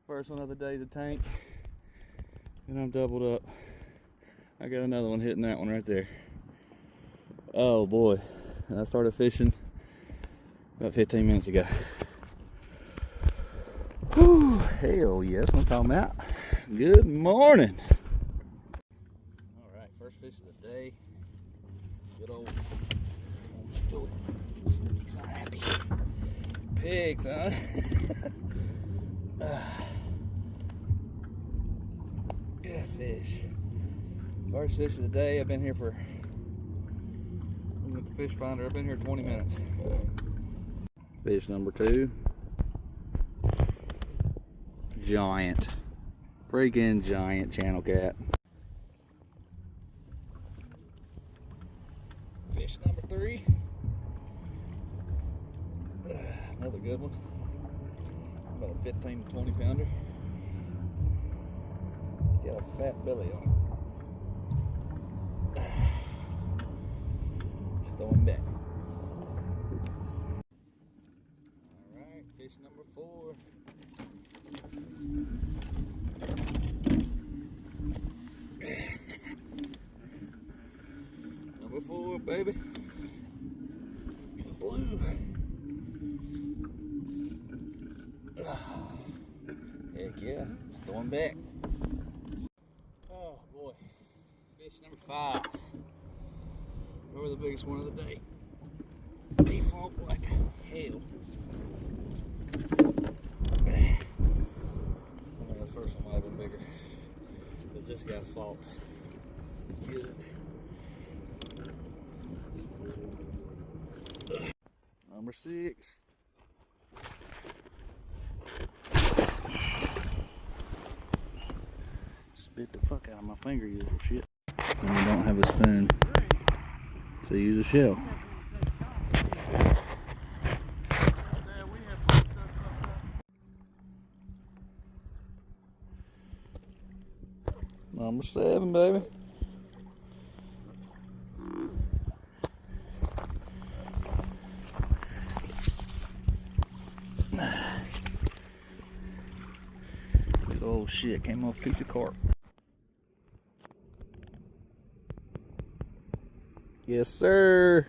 First one of the day's a tank. And I'm doubled up. I got another one hitting that one right there. Oh boy. I started fishing about 15 minutes ago. Whew, hell yes, I'm talking about. Good morning. Alright, first fish of the day. Good old he's not happy. Pigs, huh? Good fish. First fish of the day. I've been here for, I'm at the fish finder, I've been here 20 minutes. Fish number 2. Giant. Freaking giant channel cat. Fish number 3. Another good one. About a 15 to 20 pounder. Got a fat belly on it. Just throwing back. Alright, fish number 4. Number 4, baby. The blue. Heck yeah, it's throwing back. Oh boy, fish number 5. Probably the biggest one of the day. They fought like hell. The first one might have been bigger, but this guy fought good. Number 6. Spit the fuck out of my finger, you little shit. And we don't have a spoon, so use a shell. Number 7, baby. Good old shit, came off a piece of carp. Yes, sir.